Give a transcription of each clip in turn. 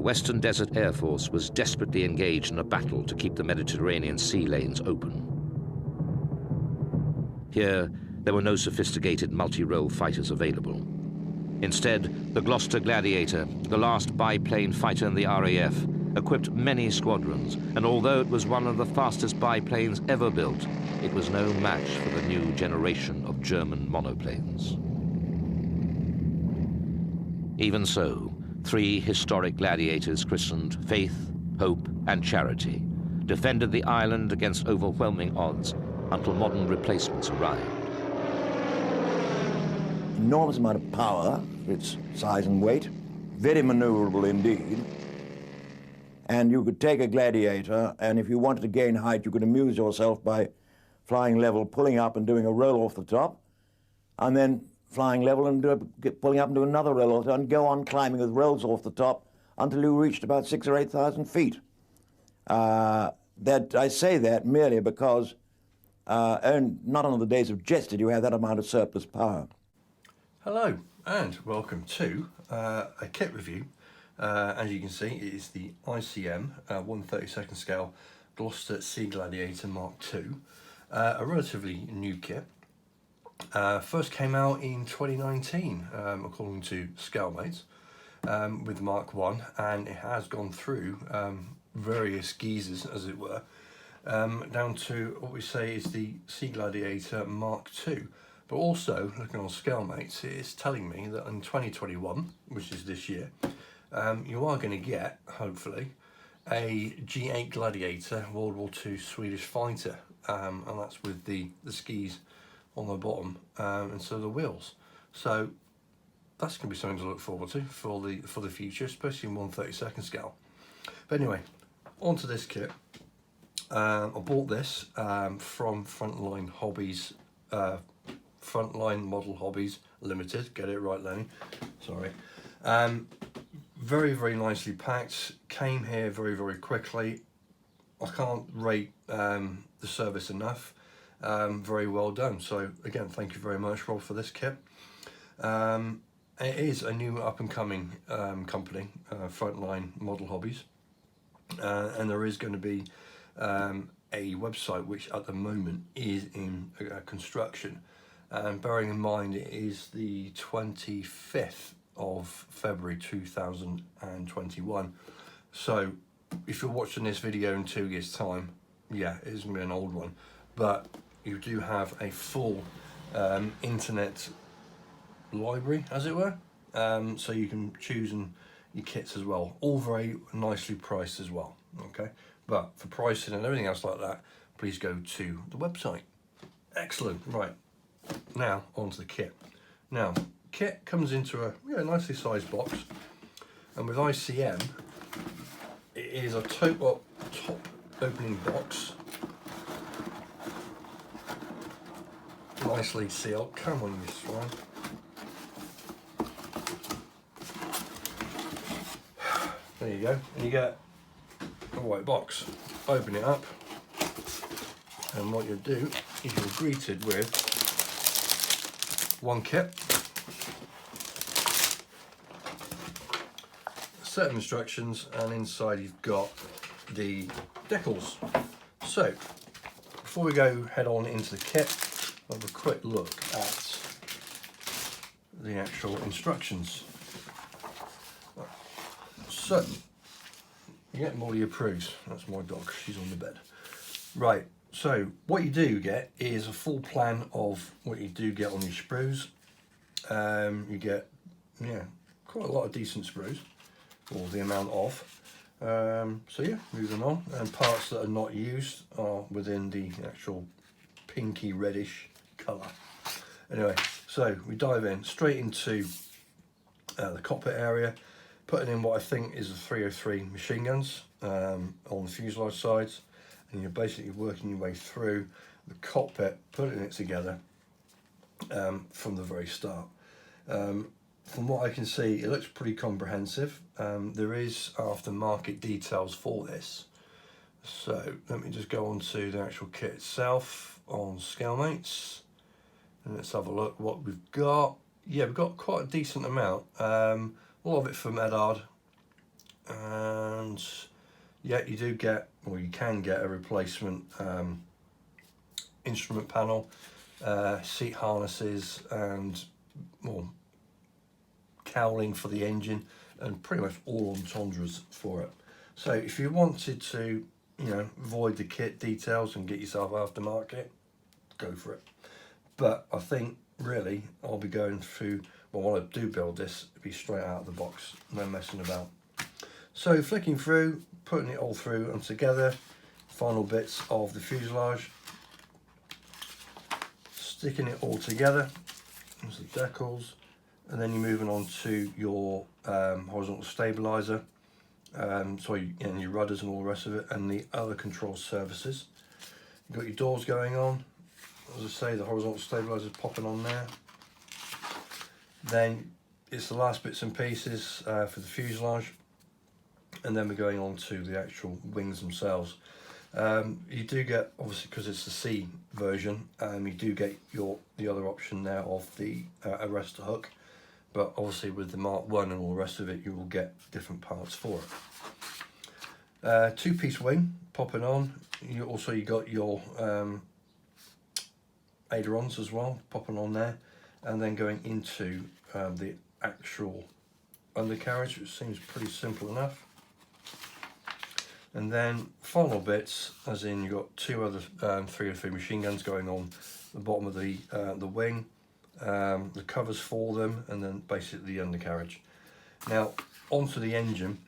Western Desert Air Force was desperately engaged in a battle to keep the Mediterranean sea lanes open. Here, there were no sophisticated multi-role fighters available. Instead, the Gloster Gladiator, the last biplane fighter in the RAF, equipped many squadrons, and although it was one of the fastest biplanes ever built, it was no match for the new generation of German monoplanes. Even so, 3 historic Gladiators christened Faith, Hope, and Charity defended the island against overwhelming odds until modern replacements arrived. Enormous amount of power for its size and weight, very maneuverable indeed. And you could take a Gladiator, and if you wanted to gain height, you could amuse yourself by flying level, pulling up and doing a roll off the top, and then flying level and pulling up and do another roll off, and go on climbing with rolls off the top until you reached about 6,000 or 8,000 feet. I say that merely because not on the days of jest did you have that amount of surplus power. Hello and welcome to a kit review. As you can see, it is the ICM 1/32 scale Gloster Sea Gladiator Mark II, a relatively new kit. First came out in 2019, according to Scalemates, with Mark I, and it has gone through various geezers, as it were, down to what we say is the Sea Gladiator Mark II. But also, looking on Scalemates, it is telling me that in 2021, which is this year, you are going to get, hopefully, a G8 Gladiator World War II Swedish fighter, and that's with the skis on the bottom, and so the wheels. So that's going to be something to look forward to for the future, especially in 1/32 scale. But anyway, onto this kit. I bought this from Frontline Hobbies, Frontline Model Hobbies Limited. Get it right, Lenny. Sorry. Very, very nicely packed. Came here very, very quickly. I can't rate the service enough. Very well done. So again, thank you very much, Rob, for this kit. It is a new up-and-coming company, Frontline Model Hobbies, and there is going to be a website which at the moment is in construction. And bearing in mind it is the 25th of February 2021. So if you're watching this video in 2 years' time, yeah, it is going to be an old one. But you do have a full internet library, as it were. So you can choose your kits as well. All very nicely priced as well, okay? But for pricing and everything else like that, please go to the website. Excellent, right. Now, onto the kit. Now, kit comes into a nicely sized box, and with ICM, it is a top opening box, nicely sealed. Come on, you swine. There you go, and you get a white box. Open it up, and what you'll do is you're greeted with one kit, a set of instructions, and inside you've got the decals. So before we go head on into the kit, we'll have a quick look at the actual instructions. So you get all your proofs. That's my dog, she's on the bed. Right, so what you do get is a full plan of what you do get on your sprues. You get, quite a lot of decent sprues, or the amount of. So yeah, moving on. And parts that are not used are within the actual pinky reddish colour. Anyway, so we dive in straight into the cockpit area, putting in what I think is the 303 machine guns on the fuselage sides, and you're basically working your way through the cockpit, putting it together from the very start. From what I can see, it looks pretty comprehensive. There is aftermarket details for this. So let me just go on to the actual kit itself on Scalemates, and let's have a look what we've got. Yeah, we've got quite a decent amount. A lot of it from Edard, and yeah, you do get, or you can get, a replacement instrument panel, seat harnesses, and well, cowling for the engine, and pretty much all entendres for it. So if you wanted to, you know, avoid the kit details and get yourself aftermarket, go for it. But I think really I'll be going through, well, when I do build this, it'll be straight out of the box, no messing about. So flicking through, putting it all through and together, final bits of the fuselage, sticking it all together, there's the decals, and then you're moving on to your horizontal stabilizer, and your rudders and all the rest of it, and the other control surfaces. You've got your doors going on, as I say, the horizontal stabilizer is popping on there. Then it's the last bits and pieces for the fuselage, and then we're going on to the actual wings themselves. You do get, obviously because it's the C version, you do get the other option there of the arrestor hook, but obviously with the Mark 1 and all the rest of it, you will get different parts for it. Two-piece wing popping on. You got your ailerons as well popping on there, and then going into the actual undercarriage, which seems pretty simple enough. And then final bits, as in you've got two other 303 machine guns going on the bottom of the wing, the covers for them, and then basically the undercarriage. Now onto the engine.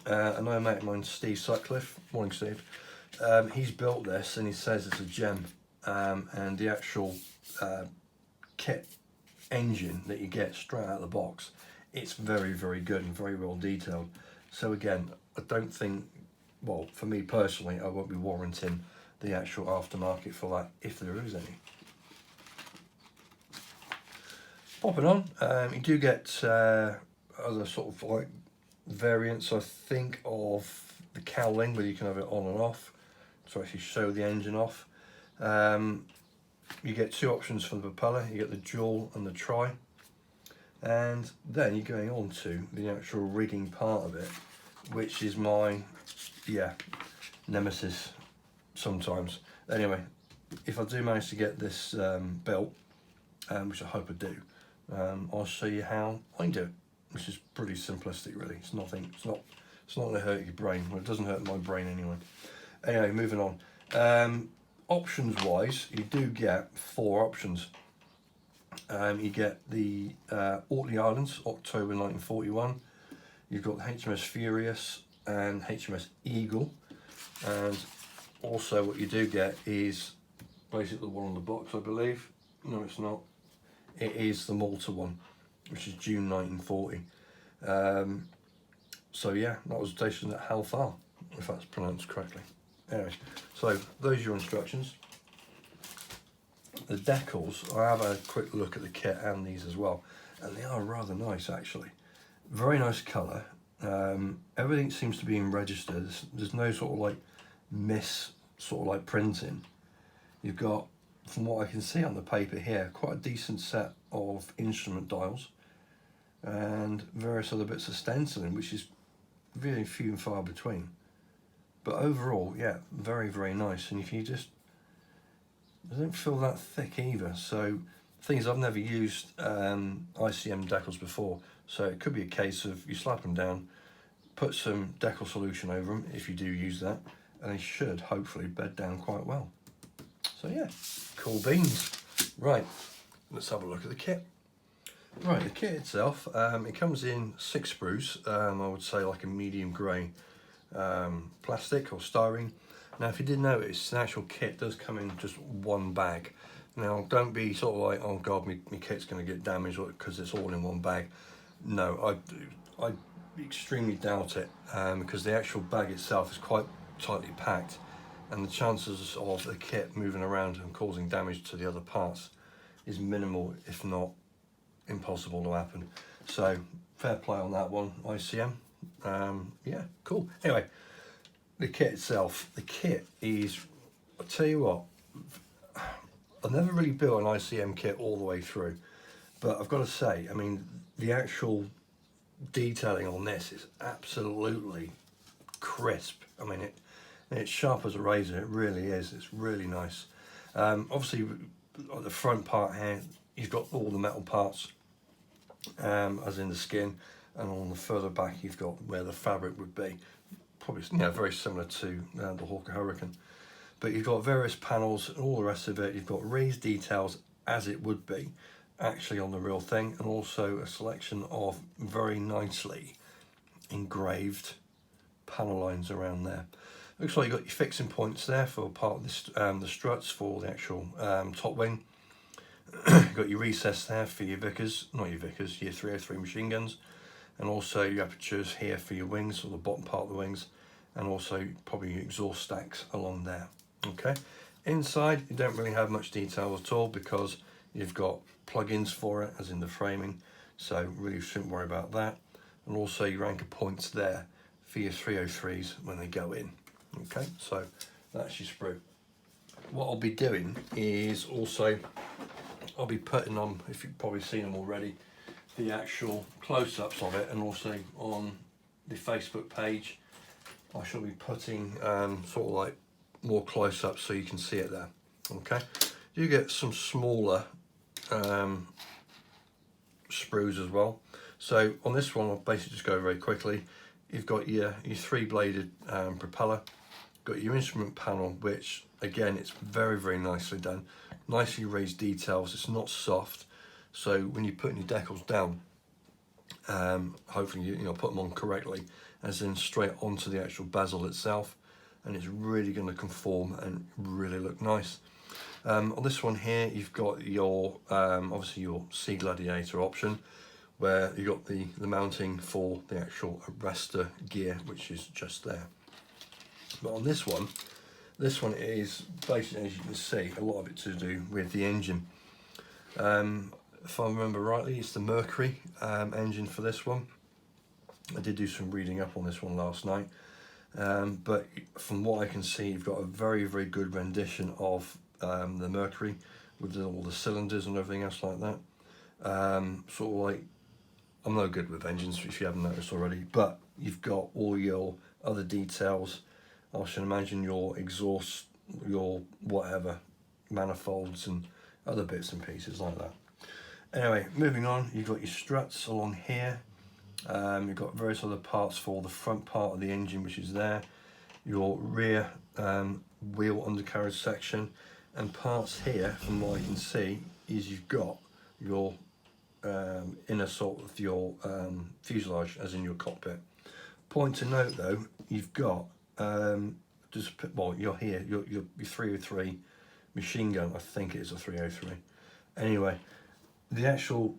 I know a mate of mine, Steve Sutcliffe, morning Steve, he's built this and he says it's a gem, and the actual kit engine that you get straight out of the box, it's very, very good and very well detailed. So again, I don't think, well, for me personally, I won't be warranting the actual aftermarket for that, if there is any. Popping on, you do get other sort of like variants, I think, of the cowling, where you can have it on and off to actually show the engine off. You get two options for the propeller. You get the dual and the tri, and then you're going on to the actual rigging part of it, which is my nemesis sometimes. Anyway, if I do manage to get this built, which I hope I do, I'll show you how I do it, which is pretty simplistic really. It's not going to hurt your brain. Well, it doesn't hurt my brain anyway. Anyway, moving on. Options wise, you do get 4 options. You get the Orkney Islands, October 1941. You've got HMS Furious and HMS Eagle, and also what you do get is basically the one on the box, I believe. No, it's not. It is the Malta one, which is June 1940. So yeah, that was stationed at Hal Far, if that's pronounced correctly. Anyway, so those are your instructions. The decals, I have a quick look at the kit and these as well, and they are rather nice actually. Very nice colour. Everything seems to be in register. There's no sort of like printing. You've got, from what I can see on the paper here, quite a decent set of instrument dials and various other bits of stenciling, which is really few and far between. But overall, yeah, very, very nice. And if you just, they don't feel that thick either. So the thing is, I've never used ICM decals before, so it could be a case of you slap them down, put some decal solution over them if you do use that, and they should hopefully bed down quite well. So yeah, cool beans. Right, let's have a look at the kit. Right, the kit itself, it comes in 6 sprues, I would say like a medium grey plastic or styrene. Now if you did notice, the actual kit does come in just one bag. Now don't be sort of like, oh god, my kit's going to get damaged because it's all in one bag. No, I extremely doubt it, because the actual bag itself is quite tightly packed, and the chances of the kit moving around and causing damage to the other parts is minimal, if not impossible to happen. So fair play on that one, ICM. Yeah, cool. Anyway, the kit itself, the kit is, I'll tell you what, I've never really built an ICM kit all the way through, but I've got to say, I mean, the actual detailing on this is absolutely crisp. I mean, it's sharp as a razor. It really is. It's really nice. Obviously, on the front part here, you've got all the metal parts, as in the skin, and on the further back, you've got where the fabric would be. Probably, very similar to the Hawker Hurricane. But you've got various panels and all the rest of it. You've got raised details as it would be actually on the real thing, and also a selection of very nicely engraved panel lines around there. Looks like you've got your fixing points there for part of this, the struts for the actual top wing. You've got your recess there for your Vickers, not your Vickers, your 303 machine guns, and also your apertures here for your wings, or the bottom part of the wings, and also probably your exhaust stacks along there. Okay, inside you don't really have much detail at all because you've got plugins for it, as in the framing, so really shouldn't worry about that. And also your anchor points there for your 303s when they go in. Okay, so that's your sprue. What I'll be doing is also, I'll be putting on, if you've probably seen them already, the actual close-ups of it, and also on the Facebook page I shall be putting sort of like more close-ups so you can see it there. Okay, you get some smaller sprues as well. So on this one, I'll basically just go very quickly. You've got your 3-bladed propeller, got your instrument panel, which again, it's very, very nicely done, nicely raised details. It's not soft, so when you're putting your decals down, hopefully you put them on correctly, as in straight onto the actual bezel itself, and it's really going to conform and really look nice. On this one here, you've got your obviously your Sea Gladiator option, where you got the mounting for the actual arrestor gear, which is just there. But on this one is basically, as you can see, a lot of it to do with the engine. If I remember rightly, it's the Mercury engine for this one. I did do some reading up on this one last night, but from what I can see, you've got a very, very good rendition of the Mercury with all the cylinders and everything else like that. Sort of like, I'm no good with engines if you haven't noticed already, but you've got all your other details. I should imagine your exhaust, your whatever, manifolds and other bits and pieces like that. Anyway, moving on, you've got your struts along here. You've got various other parts for the front part of the engine, which is there. Your rear wheel undercarriage section, and parts here, from what I can see, is you've got your inner sort of your fuselage, as in your cockpit. Point to note though, you've got you're here, your 303 machine gun. I think it is a 303. Anyway, the actual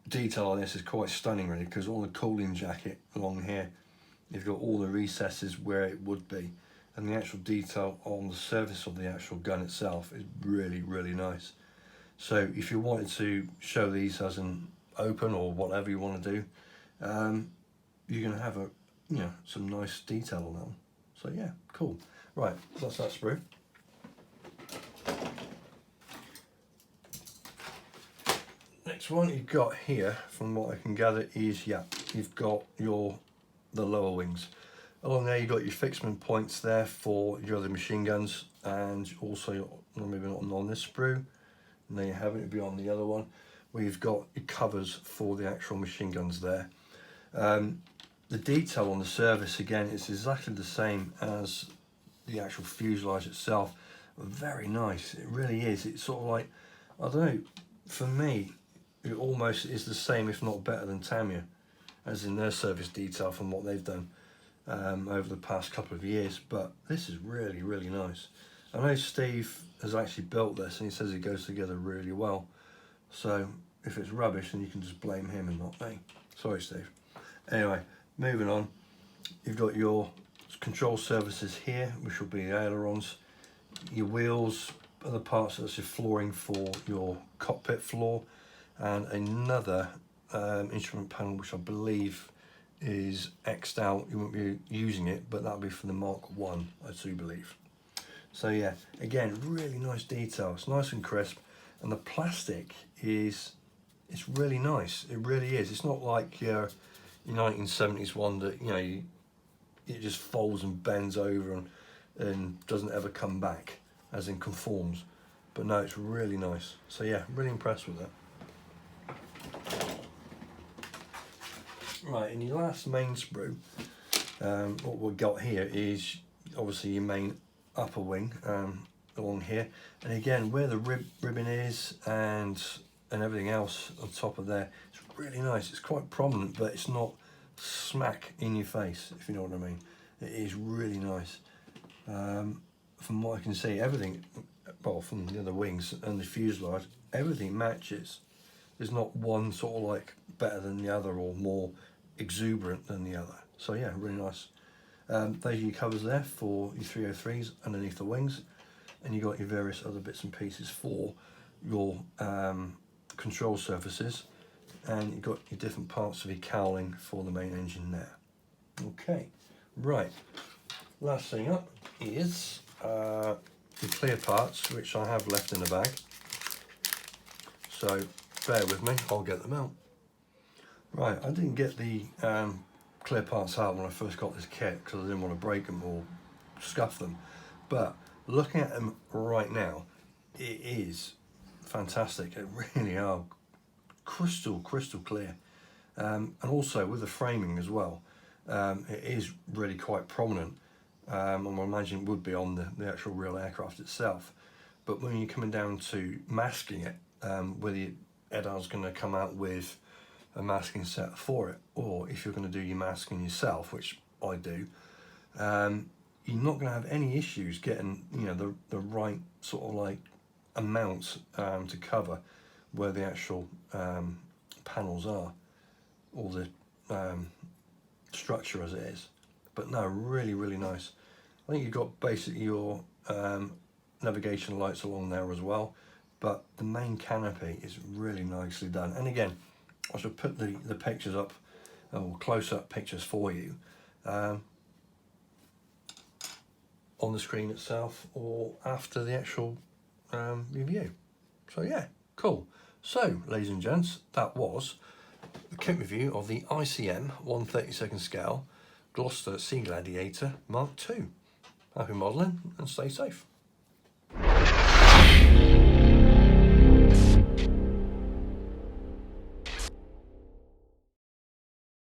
detail on this is quite stunning really, because all the cooling jacket along here, you've got all the recesses where it would be, and the actual detail on the surface of the actual gun itself is really, really nice. So if you wanted to show these as an open or whatever you want to do, you're going to have some nice detail on that one. So yeah, cool. Right, that's that sprue. Next one you've got here, from what I can gather, is you've got the lower wings. Along there you've got your fixment points there for your other machine guns, and also maybe not on this sprue. And there you have it, it'll be on the other one, where you've got your covers for the actual machine guns there. The detail on the surface, again, is exactly the same as the actual fuselage itself. Very nice, it really is. It's sort of like, I don't know, for me, it almost is the same, if not better than Tamiya, as in their service detail from what they've done over the past couple of years. But this is really, really nice. I know Steve has actually built this, and he says it goes together really well. So if it's rubbish, then you can just blame him and not me. Sorry, Steve. Anyway, moving on. You've got your control surfaces here, which will be the ailerons, your wheels, other parts, that's your flooring for your cockpit floor, and another instrument panel, which I believe is X'd out. You won't be using it, but that'll be for the Mark 1, I do believe. So yeah, again, really nice detail. It's nice and crisp, and the plastic it's really nice. It really is. It's not like your your 1970s one that, you know, it just folds and bends over and doesn't ever come back, as in conforms. But no, it's really nice. So yeah, really impressed with that. Right, and your last main sprue, what we've got here is obviously your main upper wing along here, and again where the ribbon is and everything else on top of there, it's really nice. It's quite prominent, but it's not smack in your face, if you know what I mean. It is really nice. From what I can see, everything, well, from the other wings and the fuselage, everything matches. There's not one sort of like better than the other or more exuberant than the other. So yeah, really nice. Those are your covers there for your 303s underneath the wings, and you got your various other bits and pieces for your control surfaces, and you've got your different parts of your cowling for the main engine there. Okay, right, last thing up is the clear parts, which I have left in the bag, so bear with me, I'll get them out. Right, I didn't get the clear parts out when I first got this kit because I didn't want to break them or scuff them, but looking at them right now, it is fantastic. It really are crystal clear, and also with the framing as well, it is really quite prominent. I imagine it would be on the actual real aircraft itself, but when you're coming down to masking it, whether Edar's going to come out with a masking set for it, or if you're going to do your masking yourself, which I do, you're not going to have any issues getting, you know, the right sort of like amounts to cover where the actual panels are, or the structure as it is. But no, really nice. I think you've got basically your navigation lights along there as well, but the main canopy is really nicely done. And again, I shall put the pictures up, or close-up pictures for you, on the screen itself or after the actual review. So yeah, cool. So, ladies and gents, that was the kit review of the ICM 1/32 scale Gloster Sea Gladiator Mark II. Happy modelling and stay safe.